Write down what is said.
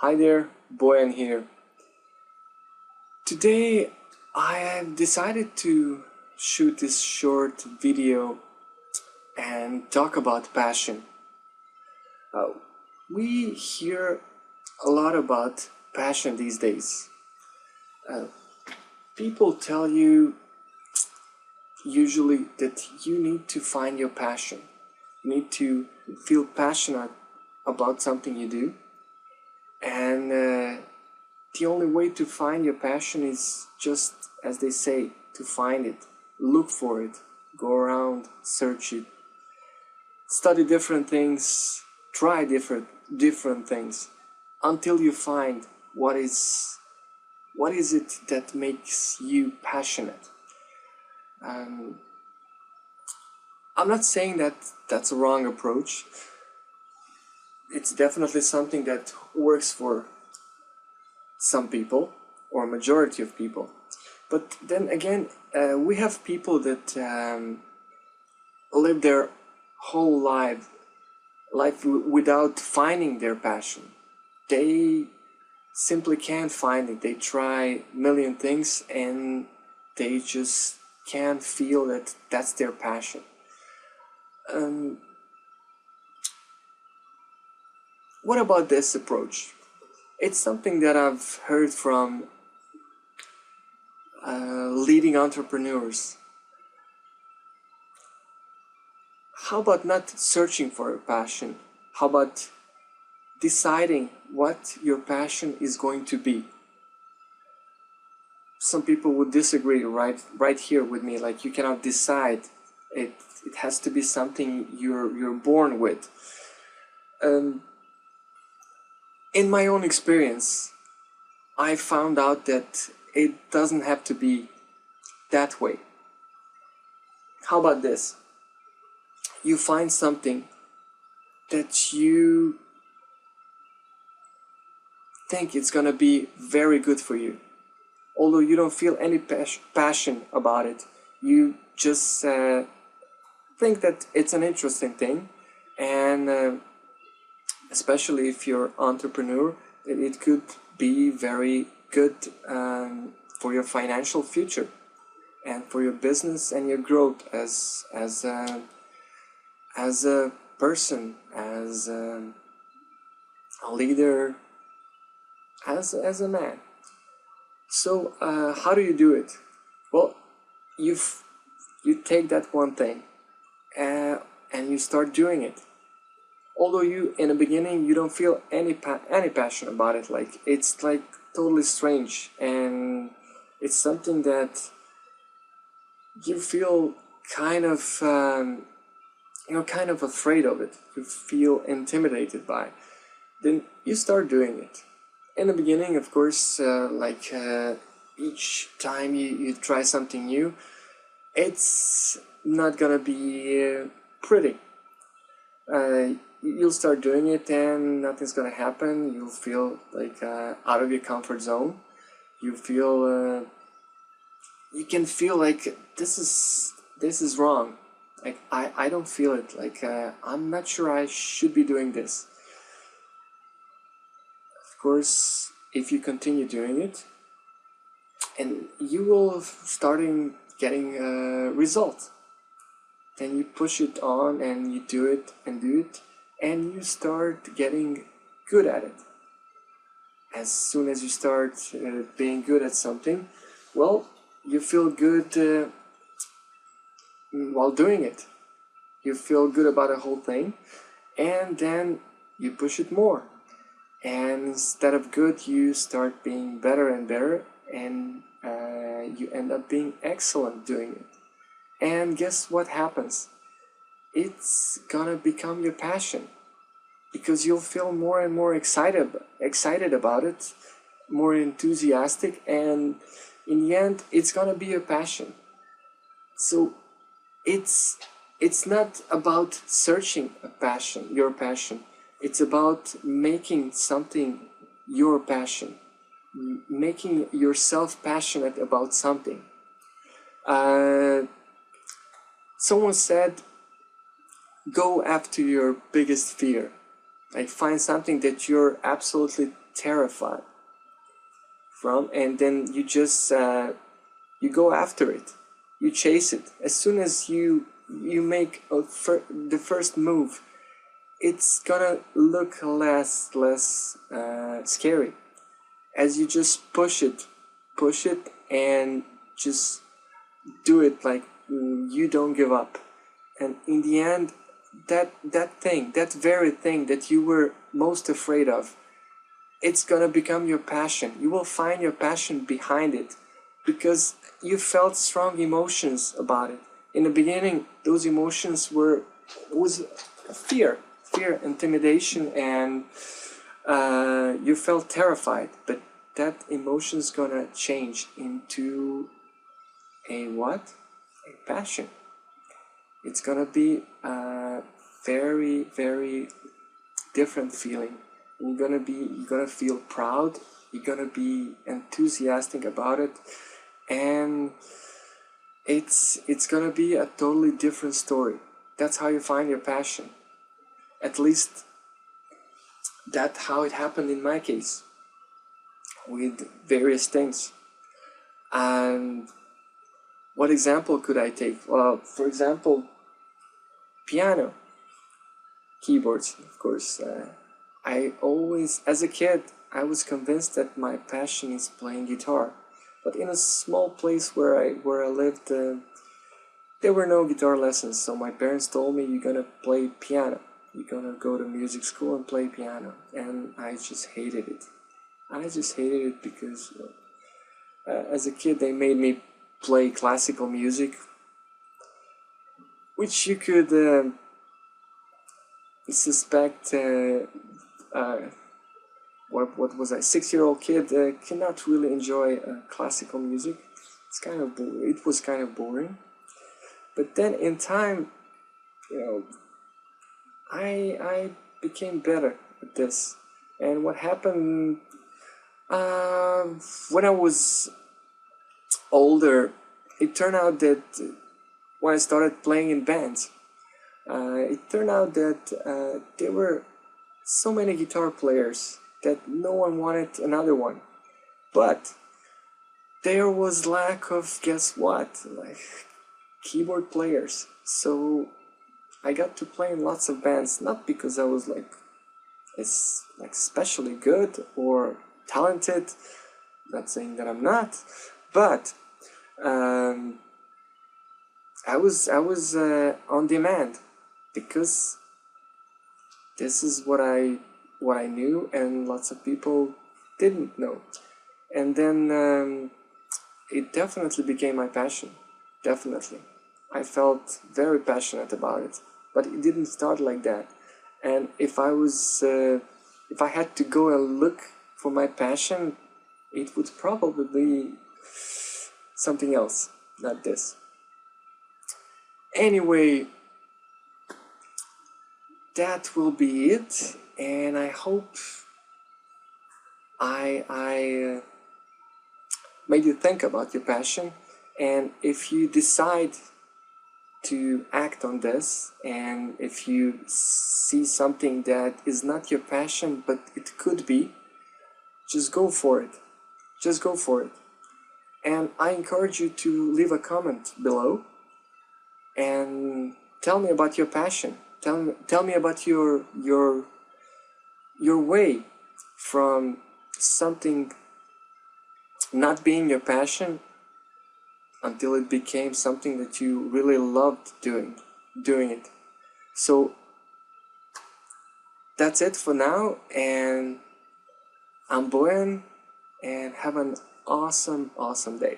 Hi there, Bojan here. Today I have decided to shoot this short video and talk about passion. We hear a lot about passion these days. People tell you usually that you need to find your passion. You need to feel passionate about something you do. And the only way to find your passion is just, as they say, to find it, look for it, go around, search it, study different things, try different things, until you find what is it that makes you passionate. I'm not saying that that's a wrong approach. It's definitely something that works for some people, or majority of people. But then again, we have people that live their whole life without finding their passion. They simply can't find it. They try a million things and they just can't feel that that's their passion. What about this approach? It's something that I've heard from leading entrepreneurs. How about not searching for a passion? How about deciding what your passion is going to be? Some people would disagree right here with me, like you cannot decide. It has to be something you're born with. In my own experience, I found out that it doesn't have to be that way. How about this? You find something that you think it's gonna be very good for you. Although you don't feel any passion about it, you just think that it's an interesting thing, and especially if you're an entrepreneur, it could be very good for your financial future and for your business and your growth as a person, as a leader, as a man. So how do you do it? Well, you take that one thing and you start doing it. Although in the beginning you don't feel any passion about it, like it's like totally strange, and it's something that you feel kind of kind of afraid of it. You feel intimidated by. Then you start doing it. In the beginning, of course, each time you try something new, it's not gonna be pretty. You'll start doing it and nothing's gonna happen. You'll feel like out of your comfort zone. You feel you can feel like this is wrong. Like I don't feel it. Like I'm not sure I should be doing this. Of course, if you continue doing it, and you will starting getting results. Then you push it on and you do it and do it, and you start getting good at it. As soon as you start being good at something, well, you feel good while doing it. You feel good about the whole thing, and then you push it more. And instead of good, you start being better and better, and you end up being excellent doing it. And guess what happens? It's gonna become your passion, because you'll feel more and more excited about it, more enthusiastic, and in the end, it's gonna be your passion. So it's not about searching your passion. It's about making something your passion, making yourself passionate about something. Someone said, go after your biggest fear. Like, find something that you're absolutely terrified from, and then you just you go after it, you chase it. As soon as you make the first move, it's gonna look less scary as you just push it, and just do it like you don't give up. And in the end, that very thing that you were most afraid of, it's gonna become your passion. You will find your passion behind it because you felt strong emotions about it. In the beginning, those emotions was fear, intimidation, and you felt terrified. But that emotion's gonna change into a what? A passion. It's gonna be a very, very different feeling. You're gonna feel proud. You're gonna be enthusiastic about it, and it's gonna be a totally different story. That's how you find your passion. At least that's how it happened in my case with various things. And what example could I take? Well, for example, piano, keyboards, of course. I always, as a kid, I was convinced that my passion is playing guitar. But in a small place where I lived, there were no guitar lessons. So my parents told me, you're gonna play piano. You're gonna go to music school and play piano. And I just hated it. I just hated it because as a kid they made me play classical music, which you could suspect what was I, 6-year-old kid cannot really enjoy classical music. It was kind of boring. But then in time, I became better at this. And what happened when I was older, it turned out that when I started playing in bands, it turned out that there were so many guitar players that no one wanted another one. But there was lack of, guess what, like keyboard players. So I got to play in lots of bands, not because I was like especially good or talented, not saying that I'm not, but I was on demand because this is what I knew, and lots of people didn't know. And then it definitely became my passion. Definitely, I felt very passionate about it. But it didn't start like that. And if I had to go and look for my passion, it would probably be something else, not this. Anyway, that will be it, and I hope I made you think about your passion. And if you decide to act on this, and if you see something that is not your passion but it could be, just go for it. Just go for it. And I encourage you to leave a comment below and tell me about your passion. Tell me about your way from something not being your passion until it became something that you really loved doing it. So that's it for now, and I'm Bojan, and have an awesome day.